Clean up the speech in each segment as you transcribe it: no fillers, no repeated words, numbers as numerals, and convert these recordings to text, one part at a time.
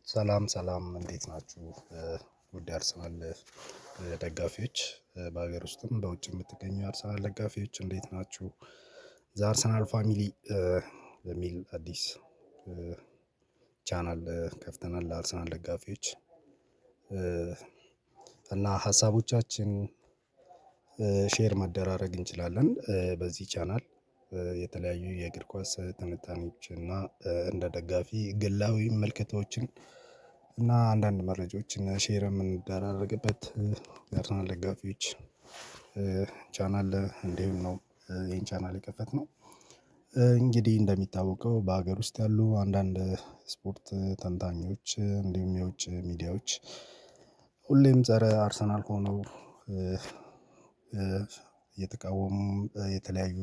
ሰላም ሰላም እንዴት ናችሁ? ውድ አርሰናል ደጋፊዎች በሀገር ውስጥም በውጭ የምትገኙ የአርሰናል ደጋፊዎች እንዴት ናችሁ? ዘ አርሰናል ፋሚሊ በሚል አዲስ ቻናል ከፍተናል ለአርሰናል ደጋፊዎች እና ሀሳቦቻችን ሼር መደራረግ እንችላለን። በዚህ ቻናል የተለያዩ የእግር ኳስ ትንታኔዎች እና እንደ ደጋፊ ግላዊ ምልከታዎችን እና አንዳንድ መረጃዎችን ሼር የምንደራረግበት የአርሰናል ደጋፊዎች ቻናል እንዲሁም ነው ይሄን ቻናል የከፈትነው። እንግዲህ እንደሚታወቀው በሀገር ውስጥ ያሉ አንዳንድ ስፖርት ተንታኞች እንዲሁም የውጭ ሚዲያዎች ሁሌም ፀረ አርሰናል ሆነው እየተቃወሙ የተለያዩ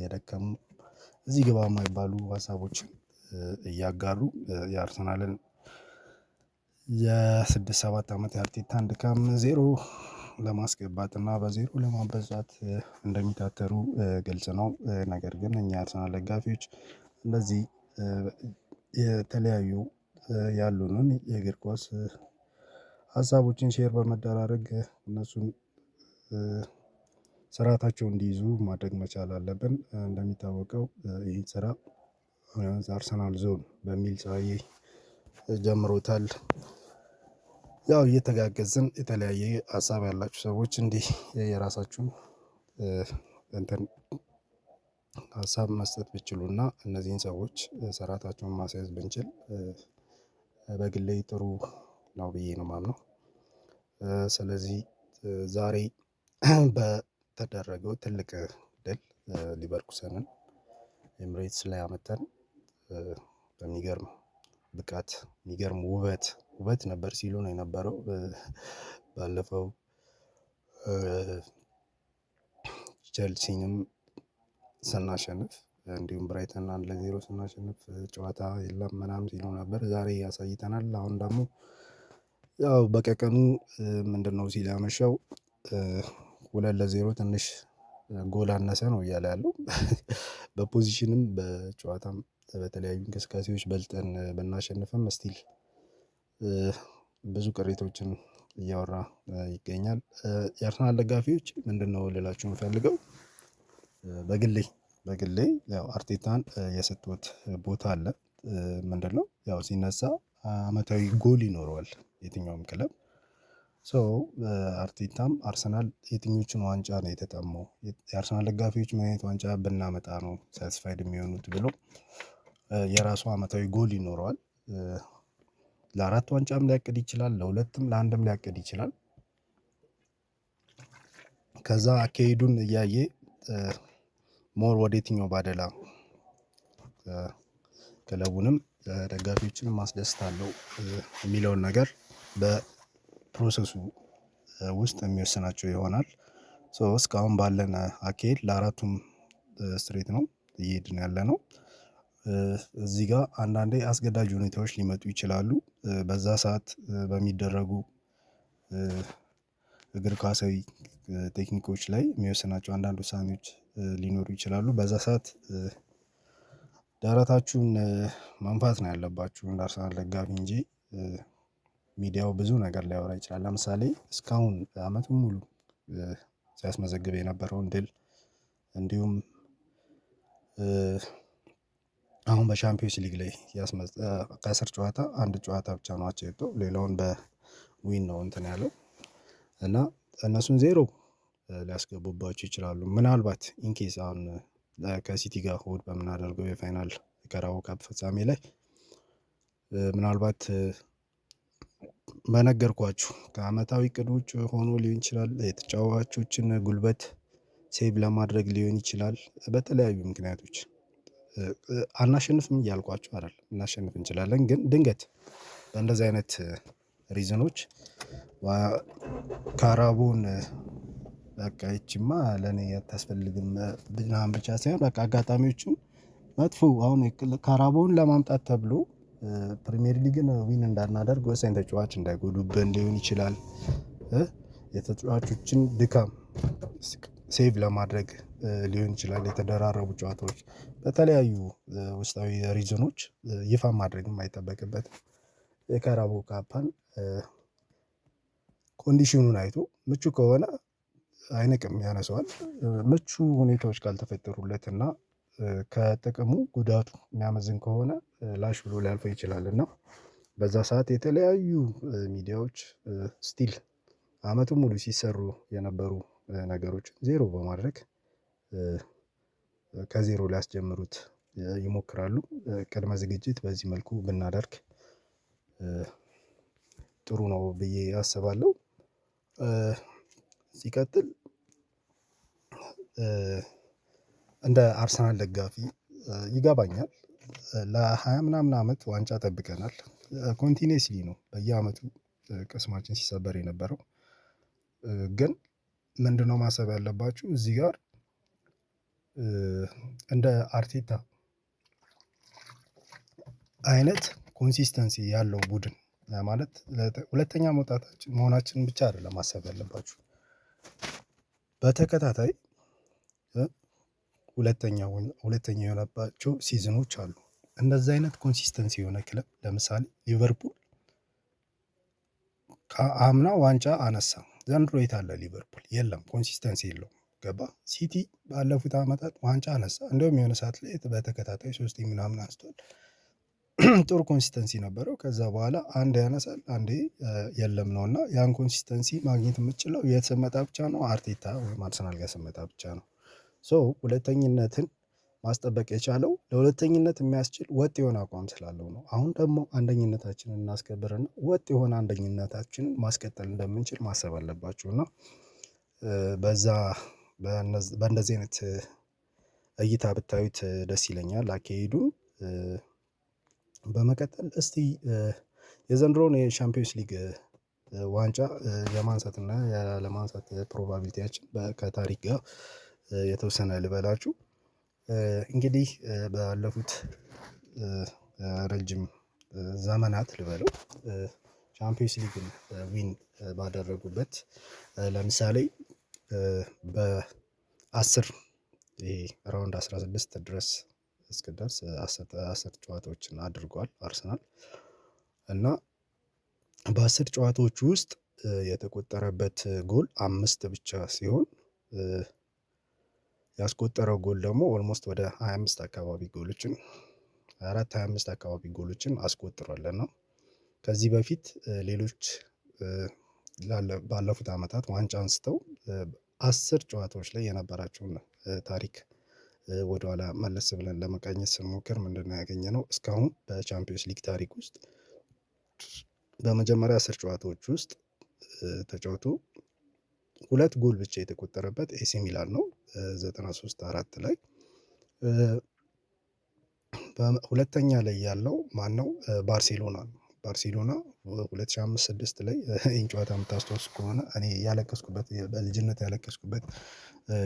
የደከሙ እዚህ ግባ የማይባሉ ሀሳቦችን እያጋሩ የአርሰናልን የስድስት ሰባት አመት የአርቴታን ድካም ዜሮ ለማስገባት እና በዜሮ ለማበዛት እንደሚታተሩ ግልጽ ነው። ነገር ግን እኛ አርሰናል ደጋፊዎች እንደዚህ የተለያዩ ያሉንን የእግር ኳስ ሀሳቦችን ሼር በመደራረግ እነሱን ስርዓታቸውን እንዲይዙ ማድረግ መቻል አለብን። እንደሚታወቀው ይህን ስራ አርሰናል ዞን በሚል ፀሀዬ ጀምሮታል። ያው እየተጋገዝን የተለያየ ሀሳብ ያላችሁ ሰዎች እንዲህ የራሳችሁን እንትን ሀሳብ መስጠት ብትችሉና እነዚህን ሰዎች ስርዓታቸውን ማስያዝ ብንችል በግሌ ጥሩ ነው ብዬ ነው የማምነው። ስለዚህ ዛሬ በተደረገው ትልቅ ድል ሊቨርኩሰንን ኤምሬትስ ላይ አመተን በሚገርም ብቃት የሚገርም ውበት ነበር ሲሉ ነው የነበረው። ባለፈው ቸልሲንም ስናሸንፍ እንዲሁም ብራይተን 1-0 ስናሸንፍ ጨዋታ የለም ምናምን ሲሉ ነበር። ዛሬ ያሳይተናል። አሁን ደግሞ ያው በቀቀኑ ምንድነው ሲል ያመሸው 2-0 ትንሽ ጎል አነሰ ነው እያለ ያለው። በፖዚሽንም በጨዋታም በተለያዩ እንቅስቃሴዎች በልጠን ብናሸንፍም ስቲል ብዙ ቅሬታዎችን እያወራ ይገኛል። የአርሰናል ደጋፊዎች ምንድነው ልላችሁ የምፈልገው በግሌ ያው አርቴታን የሰጠሁት ቦታ አለ። ምንድነው ያው ሲነሳ አመታዊ ጎል ይኖረዋል የትኛውም ክለብ ሶ አርቴታም አርሰናል የትኞቹን ዋንጫ ነው የተጠማው የአርሰናል ደጋፊዎች ምን አይነት ዋንጫ ብናመጣ ነው ሳትስፋይድ የሚሆኑት ብሎ የራሱ አመታዊ ጎል ይኖረዋል። ለአራት ዋንጫም ሊያቅድ ይችላል ለሁለትም ለአንድም ሊያቅድ ይችላል። ከዛ አካሄዱን እያየ ሞር ወደ የትኛው ባደላ ክለቡንም ደጋፊዎችንም አስደስታለሁ የሚለውን ነገር በፕሮሰሱ ውስጥ የሚወስናቸው ይሆናል። ሶ እስካሁን ባለን አካሄድ ለአራቱም ስትሬት ነው እየሄድን ያለነው። እዚህ ጋር አንዳንዴ አስገዳጅ ሁኔታዎች ሊመጡ ይችላሉ። በዛ ሰዓት በሚደረጉ እግር ኳሳዊ ቴክኒኮች ላይ የሚወስናቸው አንዳንድ ውሳኔዎች ሊኖሩ ይችላሉ። በዛ ሰዓት ደረታችሁን መንፋት ነው ያለባችሁ እንደ አርሰናል ደጋፊ እንጂ ሚዲያው ብዙ ነገር ሊያወራ ይችላል። ለምሳሌ እስካሁን አመቱን ሙሉ ሲያስመዘግብ የነበረውን ድል እንዲሁም አሁን በሻምፒዮንስ ሊግ ላይ ከ10 ጨዋታ አንድ ጨዋታ ብቻ ነው አቻ የወጣው ሌላውን በዊን ነው እንትን ያለው እና እነሱን ዜሮ ሊያስገቡባችሁ ይችላሉ። ምናልባት ኢንኬዝ አሁን ከሲቲ ጋር እሁድ በምናደርገው የፋይናል ካራባኦ ካፕ ፍጻሜ ላይ ምናልባት በነገርኳችሁ ከአመታዊ እቅድ ውጭ ሆኖ ሊሆን ይችላል። የተጫዋቾችን ጉልበት ሴቭ ለማድረግ ሊሆን ይችላል። በተለያዩ ምክንያቶች አናሸንፍም እያልኳችሁ አይደለም ልናሸንፍ እንችላለን። ግን ድንገት በእንደዚህ አይነት ሪዝኖች ካራባኦን በቃ ይቺማ ለኔ አታስፈልግም ምናምን ብቻ ሳይሆን በቃ አጋጣሚዎቹን መጥፎ አሁን ካራባኦን ለማምጣት ተብሎ ፕሪሚየር ሊግን ዊን እንዳናደርግ ወሳኝ ተጫዋች እንዳይጎዱብን ሊሆን ይችላል። የተጫዋቾችን ድካም ሴቭ ለማድረግ ሊሆን ይችላል። የተደራረቡ ጨዋታዎች በተለያዩ ውስጣዊ ሪዝኖች ይፋ ማድረግም አይጠበቅበትም። የካራቦ ካፓን ኮንዲሽኑን አይቶ ምቹ ከሆነ አይንቅም፣ ያነሰዋል። ምቹ ሁኔታዎች ካልተፈጠሩለት እና ከጥቅሙ ጉዳቱ የሚያመዝን ከሆነ ላሽ ብሎ ሊያልፈው ይችላል እና በዛ ሰዓት የተለያዩ ሚዲያዎች ስቲል አመቱን ሙሉ ሲሰሩ የነበሩ ነገሮች ዜሮ በማድረግ ከዜሮ ሊያስጀምሩት ይሞክራሉ። ቅድመ ዝግጅት በዚህ መልኩ ብናደርግ ጥሩ ነው ብዬ አስባለሁ። ሲቀጥል እንደ አርሰናል ደጋፊ ይገባኛል። ለ20 ምናምን አመት ዋንጫ ጠብቀናል። ኮንቲኒየስሊ ነው በየአመቱ ቅስማችን ሲሰበር የነበረው። ግን ምንድነው ማሰብ ያለባችሁ እዚህ ጋር እንደ አርቴታ አይነት ኮንሲስተንሲ ያለው ቡድን ማለት ሁለተኛ መውጣታችን መሆናችንን ብቻ አይደለም ማሰብ ያለባችሁ። በተከታታይ ሁለተኛ የሆነባቸው ሲዝኖች አሉ። እንደዚህ አይነት ኮንሲስተንሲ የሆነ ክለብ ለምሳሌ ሊቨርፑል ከአምና ዋንጫ አነሳ። ዘንድሮ የት አለ ሊቨርፑል? የለም፣ ኮንሲስተንሲ የለውም። ገባ? ሲቲ ባለፉት አመታት ዋንጫ አነሳ። እንደውም የሆነ ሰዓት ላይ በተከታታይ 3 ምናምን አንስቷል። ጥሩ ኮንሲስተንሲ ነበረው። ከዛ በኋላ አንድ ያነሳል፣ አንዴ የለም ነው። እና ያን ኮንሲስተንሲ ማግኘት የምትችለው የት ስትመጣ ብቻ ነው? አርቴታ ወይም አርሰናል ጋር ስትመጣ ብቻ ነው። ሶ ሁለተኝነትን ማስጠበቅ የቻለው ለሁለተኝነት የሚያስችል ወጥ የሆነ አቋም ስላለው ነው። አሁን ደግሞ አንደኝነታችንን እናስከብርና ወጥ የሆነ አንደኝነታችንን ማስቀጠል እንደምንችል ማሰብ አለባችሁ እና በዛ በእንደዚህ አይነት እይታ ብታዩት ደስ ይለኛል አካሄዱን። በመቀጠል እስቲ የዘንድሮውን የሻምፒዮንስ ሊግ ዋንጫ የማንሳትና ያለማንሳት ፕሮባቢሊቲያችን ከታሪክ ጋር የተወሰነ ልበላችሁ። እንግዲህ ባለፉት ረጅም ዘመናት ልበለው ቻምፒዮንስ ሊግን ዊን ባደረጉበት ለምሳሌ በ10 ይሄ ራውንድ 16 ድረስ እስክደርስ 10 ጨዋታዎችን አድርጓል አርሰናል እና በ10 ጨዋታዎች ውስጥ የተቆጠረበት ጎል 5 ብቻ ሲሆን ያስቆጠረው ጎል ደግሞ ኦልሞስት ወደ 25 አካባቢ ጎሎችን 25 አካባቢ ጎሎችን አስቆጥሯል እና ከዚህ በፊት ሌሎች ባለፉት አመታት ዋንጫ አንስተው 10 ጨዋታዎች ላይ የነበራቸውን ታሪክ ወደኋላ መለስ ብለን ለመቃኘት ስንሞክር ምንድነው ያገኘነው? እስካሁን በቻምፒዮንስ ሊግ ታሪክ ውስጥ በመጀመሪያ 10 ጨዋታዎች ውስጥ ተጫውቶ 2 ጎል ብቻ የተቆጠረበት ኤሲ ሚላን ነው 93-4 ላይ። ሁለተኛ ላይ ያለው ማነው? ባርሴሎና ነው። ባርሴሎና 2005-6 ላይ ይህን ጨዋታ የምታስታውሱ ከሆነ እኔ ያለቀስኩበት በልጅነት ያለቀስኩበት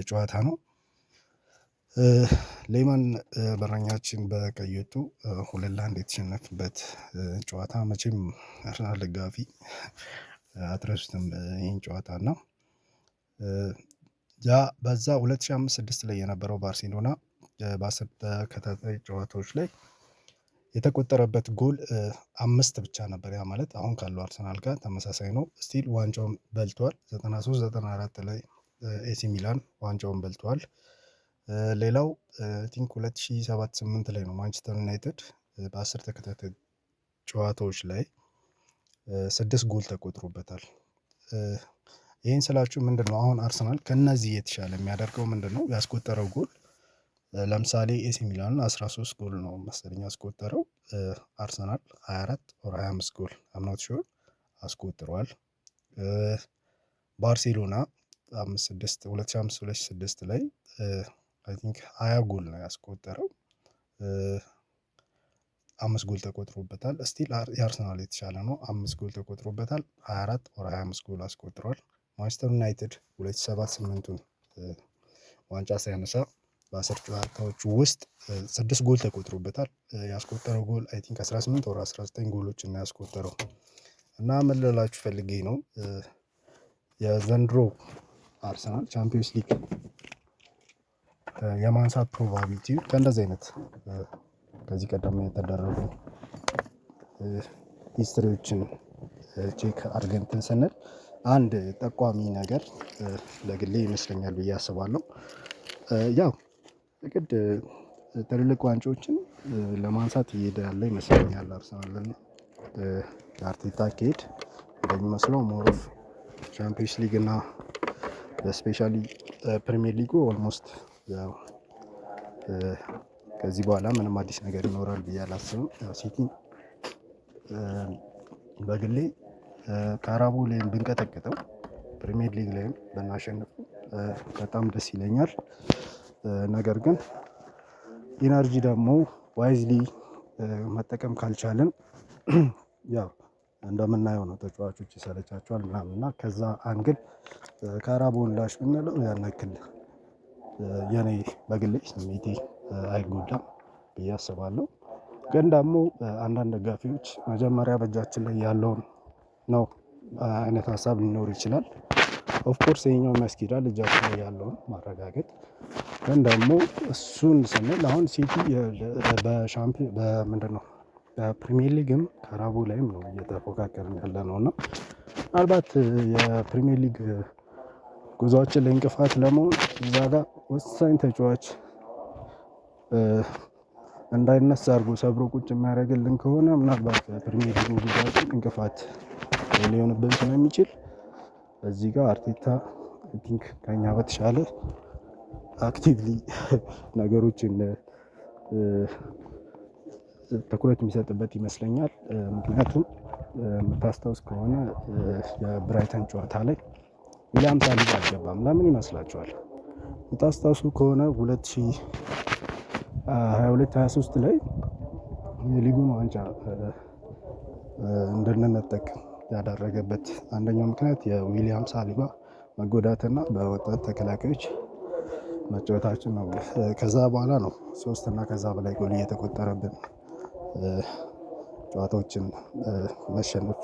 ጨዋታ ነው። ሌማን በረኛችን በቀይ ወጥቶ 2-1 የተሸነፍበት ጨዋታ መቼም አርሰናል ደጋፊ አትረሱትም ይህን ጨዋታ እና በዛ 2005-6 ላይ የነበረው ባርሴሎና በ10 ተከታታይ ጨዋታዎች ላይ የተቆጠረበት ጎል 5 ብቻ ነበር። ያ ማለት አሁን ካለው አርሰናል ጋር ተመሳሳይ ነው። ስቲል ዋንጫውን በልቷል። 93-94 ላይ ኤሲ ሚላን ዋንጫውን በልቷል። ሌላው ቲንክ 2007-8 ላይ ነው ማንቸስተር ዩናይትድ በ10 ተከታታይ ጨዋታዎች ላይ 6 ጎል ተቆጥሮበታል። ይህን ስላችሁ ምንድነው አሁን አርሰናል ከነዚህ የተሻለ የሚያደርገው ምንድነው? ያስቆጠረው ጎል ለምሳሌ ኤሲ ሚላን 13 ጎል ነው መሰለኝ ያስቆጠረው። አርሰናል 24 ኦር 25 ጎል አምናት ሹር አስቆጥሯል። ባርሴሎና 2005-2006 ላይ አይ ቲንክ 20 ጎል ነው ያስቆጠረው። 5 ጎል ተቆጥሮበታል። ስቲል የአርሰናል የተሻለ ነው። 5 ጎል ተቆጥሮበታል። 24 ኦር 25 ጎል አስቆጥሯል። ማንቸስተር ዩናይትድ 2007-8ቱን ዋንጫ ሳያነሳ በ10 ጨዋታዎች ውስጥ 6 ጎል ተቆጥሮበታል። ያስቆጠረው ጎል አይ ቲንክ 18 ኦር 19 ጎሎችን ነው ያስቆጠረው እና ምን ልላችሁ ፈልጌ ነው የዘንድሮ አርሰናል ቻምፒዮንስ ሊግ የማንሳት ፕሮባቢሊቲ ከእንደዚህ አይነት ከዚህ ቀደም የተደረጉ ሂስትሪዎችን ቼክ አድርገን እንትን ስንል አንድ ጠቋሚ ነገር ለግሌ ይመስለኛል ብዬ አስባለሁ። ያው ግድ ትልልቅ ዋንጫዎችን ለማንሳት እየሄደ ያለ ይመስለኛል አርሰናል። አርቴታ አካሄድ እንደሚመስለው ሞር ኦፍ ቻምፒየንስ ሊግ እና ስፔሻሊ ፕሪሚየር ሊጉ ኦልሞስት ያው ከዚህ በኋላ ምንም አዲስ ነገር ይኖራል ብዬ አላስብም። ሲቲን በግሌ ካራቦ ላይም ብንቀጠቅጠው ፕሪሚየር ሊግ ላይም ብናሸንፍ በጣም ደስ ይለኛል። ነገር ግን ኢነርጂ ደግሞ ዋይዝሊ መጠቀም ካልቻልን ያው እንደምናየው ነው። ተጫዋቾች ይሰለቻቸዋል ምናምን እና ከዛ አንግል ካራቦን ላሽ ብንለው ያን ያክል የኔ በግሌ ስሜቴ አይጎዳም ብዬ አስባለሁ። ግን ደግሞ አንዳንድ ደጋፊዎች መጀመሪያ በእጃችን ላይ ያለውን ነው አይነት ሀሳብ ሊኖር ይችላል። ኦፍኮርስ ይሄኛው ያስኬዳል እጃችን ላይ ያለውን ማረጋገጥ። ግን ደግሞ እሱን ስንል አሁን ሲቲ በምንድነው በፕሪሚየር ሊግም ካራቦ ላይም ነው እየተፎካከርን ያለነው እና ምናልባት የፕሪሚየር ሊግ ጉዞአችን ላይ እንቅፋት ለመሆን እዛ ጋር ወሳኝ ተጫዋች እንዳይነሳ አድርጎ ሰብሮ ቁጭ የሚያደርግልን ከሆነ ምናልባት ፕሪሚየር ሊግ ጉዞአችን እንቅፋት ሊሆንብን ስለሚችል እዚህ ጋር አርቴታ አይ ቲንክ ከኛ በተሻለ አክቲቭሊ ነገሮችን ትኩረት የሚሰጥበት ይመስለኛል። ምክንያቱም የምታስታውስ ከሆነ የብራይተን ጨዋታ ላይ ዊሊያም ሳሊባ አልገባም። ለምን ይመስላችኋል? የምታስታውሱ ከሆነ 2022/23 ላይ የሊጉን ዋንጫ እንድንነጠቅ ያደረገበት አንደኛው ምክንያት የዊሊያም ሳሊባ መጎዳትና በወጣት ተከላካዮች መጫወታችን ነው። ከዛ በኋላ ነው 3 እና ከዛ በላይ ጎል እየተቆጠረብን ጨዋታዎችን መሸነፍ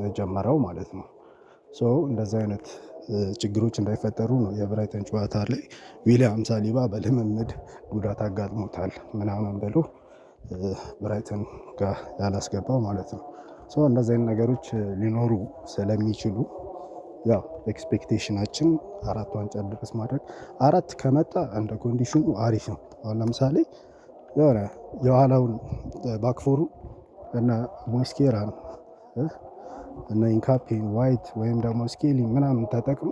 የጀመረው ማለት ነው። ሶ እንደዚህ አይነት ችግሮች እንዳይፈጠሩ ነው የብራይተን ጨዋታ ላይ ዊሊያም ሳሊባ በልምምድ ጉዳት አጋጥሞታል ምናምን ብሎ ብራይተን ጋር ያላስገባው ማለት ነው። ሶ እንደዚህ አይነት ነገሮች ሊኖሩ ስለሚችሉ ያው ኤክስፔክቴሽናችን 4 ዋንጫ ድረስ ማድረግ 4 ከመጣ እንደ ኮንዲሽኑ አሪፍ ነው። አሁን ለምሳሌ የሆነ የኋላውን ባክፎሩ እና ሞስኬራን እና ኢንካፔን ዋይት ወይም ደግሞ ስኬሊንግ ምናምን ተጠቅሞ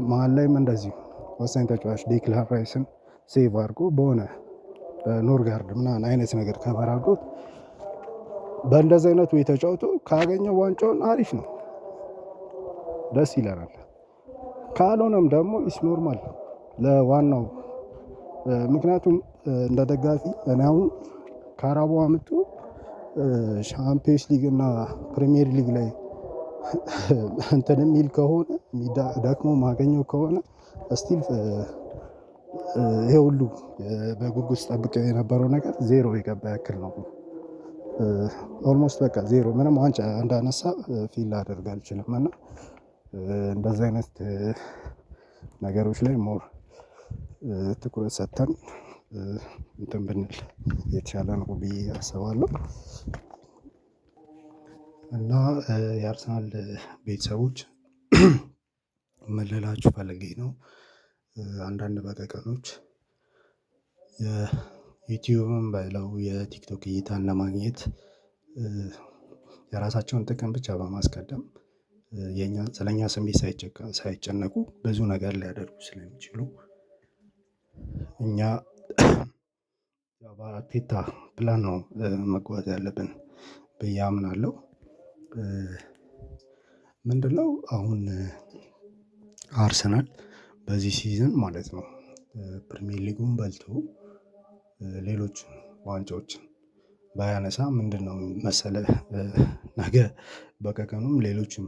መሃል ላይም እንደዚሁ ወሳኝ ተጫዋች ዴክላን ራይስን ሴቭ አድርጎ በሆነ በኖርጋርድ ምናምን አይነት ነገር ከቨር አድርጎት በእንደዚህ አይነቱ ተጫውቶ ካገኘው ዋንጫውን አሪፍ ነው፣ ደስ ይለናል። ካልሆነም ደግሞ ኢስ ኖርማል ለዋናው ምክንያቱም እንደ ደጋፊ እኔ አሁን ካራቦ አምጥቶ ሻምፒዮንስ ሊግ እና ፕሪሚየር ሊግ ላይ እንትን የሚል ከሆነ ደክሞ ማገኘው ከሆነ ስቲል ይሄ ሁሉ በጉጉት ስጠብቀው የነበረው ነገር ዜሮ የገባ ያክል ነው። ኦልሞስት በቃ ዜሮ ምንም ዋንጫ እንዳነሳ ፊል ላደርግ አልችልም። እና እንደዚህ አይነት ነገሮች ላይ ሞር ትኩረት ሰጥተን እንትን ብንል የተሻለ ነው ብዬ አስባለሁ። እና የአርሰናል ቤተሰቦች ምን ልላችሁ ፈልጌ ነው፣ አንዳንድ በቀቀኖች የዩቲዩብም በለው የቲክቶክ እይታን ለማግኘት የራሳቸውን ጥቅም ብቻ በማስቀደም ስለኛ ስሜት ሳይጨነቁ ብዙ ነገር ሊያደርጉ ስለሚችሉ እኛ በአርቴታ ፕላን ነው መጓዝ ያለብን ብዬ አምናለሁ። ምንድነው አሁን አርሰናል በዚህ ሲዝን ማለት ነው ፕሪሚየር ሊጉን በልቶ ሌሎች ዋንጫዎችን ባያነሳ ምንድነው መሰለህ ነገ በቀቀኑም ሌሎችም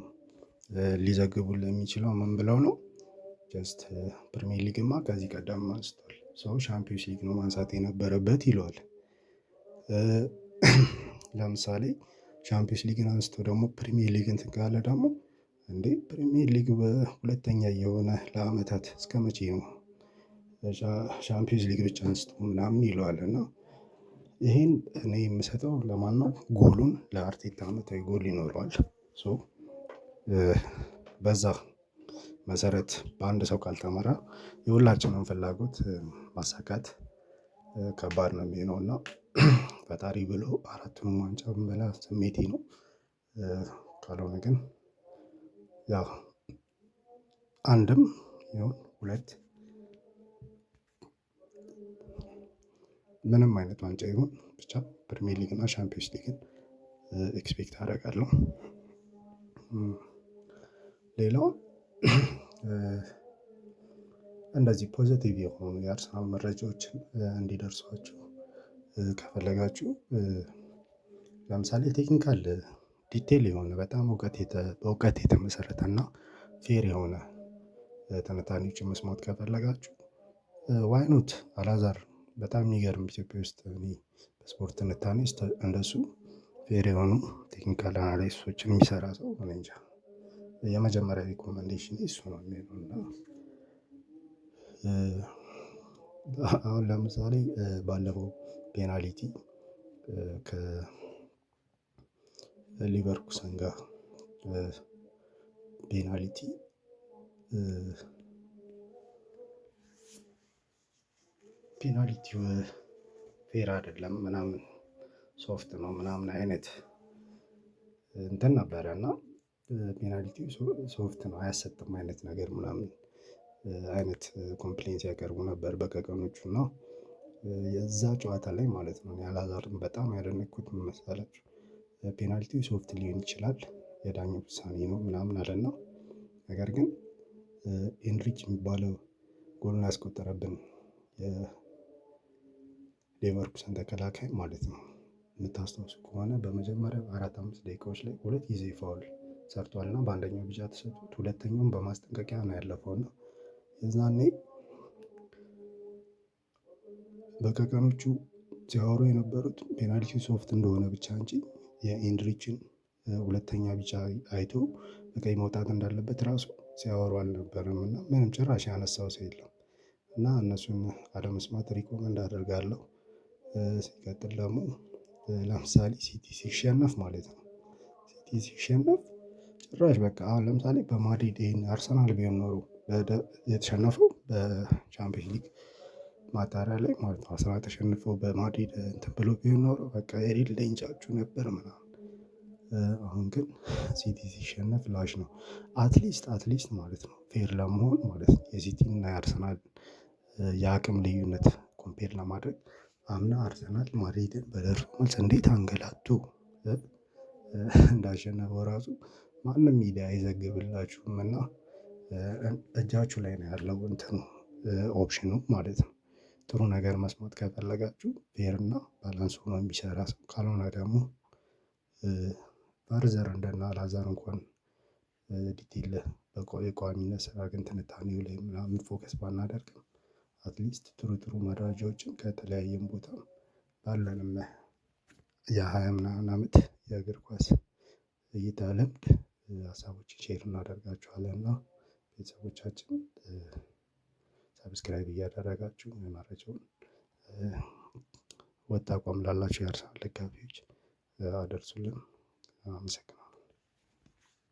ሊዘግቡልህ የሚችለው ምን ብለው ነው? ጀስት ፕሪሚየር ሊግማ ከዚህ ቀደም አንስቷል፣ ሰው ሻምፒዮንስ ሊግ ነው ማንሳት የነበረበት ይለዋል። ለምሳሌ ሻምፒዮንስ ሊግን አንስቶ ደግሞ ፕሪሚየር ሊግን እንትን ካለ ደግሞ እንዴ ፕሪሚየር ሊግ በሁለተኛ እየሆነ ለአመታት እስከመቼ ነው ሻምፒዮንስ ሊግ ብቻ አንስቶ ምናምን ይለዋል። እና ይሄን እኔ የምሰጠው ለማነው ጎሉን ለአርቴታ አመታዊ ጎል ይኖረዋል። ሶ በዛ መሰረት በአንድ ሰው ካልተመራ የሁላችንም ፍላጎት ማሳካት ከባድ ነው የሚሆነው እና ፈጣሪ ብሎ አራቱንም ዋንጫ ብንበላ ስሜቴ ነው። ካልሆነ ግን ያው አንድም ይሁን ሁለት ምንም አይነት ዋንጫ ይሁን ብቻ ፕሪሚየር ሊግ እና ሻምፒዮንስ ሊግን ኤክስፔክት አደርጋለሁ። ሌላው እንደዚህ ፖዘቲቭ የሆኑ የአርሰናል መረጃዎችን እንዲደርሷችሁ ከፈለጋችሁ ለምሳሌ ቴክኒካል ዲቴል የሆነ በጣም በእውቀት የተመሰረተ እና ፌር የሆነ ትንታኔዎችን መስማት ከፈለጋችሁ ዋይ ኖት አላዛር በጣም የሚገርም ኢትዮጵያ ውስጥ እኔ በስፖርት ትንታኔ ውስጥ እንደሱ ፌር የሆኑ ቴክኒካል አናላይሲሶችን የሚሰራ ሰው እኔ እንጃ የመጀመሪያ ሪኮመንዴሽኔ እሱ ነው የሚሆነው። እና አሁን ለምሳሌ ባለፈው ፔናልቲ ከሊቨርኩሰን ጋር ፔናልቲ ፔናልቲው ፌር አይደለም ምናምን ሶፍት ነው ምናምን አይነት እንትን ነበረ እና ፔናልቲው ሶፍት ነው አያሰጥም አይነት ነገር ምናምን አይነት ኮምፕሌን ሲያቀርቡ ነበር በቀቀኖቹ እና የዛ ጨዋታ ላይ ማለት ነው። እኔ አላዛርን በጣም ያደነቅኩት ምን መሰላችሁ? ፔናልቲው ሶፍት ሊሆን ይችላል የዳኛው ውሳኔ ነው ምናምን አለና ነገር ግን ኤንሪች የሚባለው ጎልን ያስቆጠረብን የሌቨርኩሰን ተከላካይ ማለት ነው። የምታስታውሱ ከሆነ በመጀመሪያው 4-5 ደቂቃዎች ላይ ሁለት ጊዜ ፋውል ሰርቷል እና በአንደኛው ቢጫ ተሰጥቶት ሁለተኛውም በማስጠንቀቂያ ነው ያለፈው እና የዛኔ በቀቀኖቹ ሲያወሩ የነበሩት ፔናልቲው ሶፍት እንደሆነ ብቻ እንጂ የኤንድሪችን ሁለተኛ ቢጫ አይቶ በቀይ መውጣት እንዳለበት ራሱ ሲያወሩ አልነበረም እና ምንም ጭራሽ ያነሳው ሰው የለም እና እነሱን አለመስማት ሪኮመንድ አደርጋለሁ። ሲቀጥል ደግሞ ለምሳሌ ሲቲ ሲሸነፍ ማለት ነው ሲቲ ሲሸነፍ ጭራሽ በቃ አሁን ለምሳሌ በማድሪድ ይሄን አርሰናል ቢሆን ኖሮ የተሸነፈው በቻምፒየንስ ሊግ ማጣሪያ ላይ ማለት ነው አርሰናል ተሸንፎ በማድሪድ እንትን ብሎ ቢሆን ኖሮ በቃ የሌለ ይንጫጩ ነበር ምናምን። አሁን ግን ሲቲ ሲሸነፍ ላሽ ነው አትሊስት ማለት ነው ፌር ለመሆን ማለት ነው የሲቲን እና የአርሰናል የአቅም ልዩነት ኮምፔር ለማድረግ አምና አርሰናል ማድሪድን በደርሶ መልስ እንዴት አንገላቶ እንዳሸነፈው ራሱ ማንም ሚዲያ አይዘግብላችሁም እና እጃችሁ ላይ ነው ያለው እንትኑ ኦፕሽኑ ማለት ነው። ጥሩ ነገር መስማት ከፈለጋችሁ ፌር እና ባላንስ ሆኖ የሚሰራ ሰው ካልሆነ ደግሞ ፈርዘር እንደነ አላዛር እንኳን ዲቴል የቋሚነት ስራ ግን ትንታኔው ላይ ምናምን ፎከስ ባናደርግም አትሊስት ጥሩ ጥሩ መረጃዎችን ከተለያየም ቦታ ባለንም የሃያ ምናምን አመት የእግር ኳስ እይታ ልምድ ሀሳቦችን ሼር እናደርጋችኋለን እና ቤተሰቦቻችን ሰብስክራይብ እያደረጋችሁ መረጃውን ወጥ አቋም ላላችሁ የአርሰናል ደጋፊዎች አደርሱልን። አመሰግናለሁ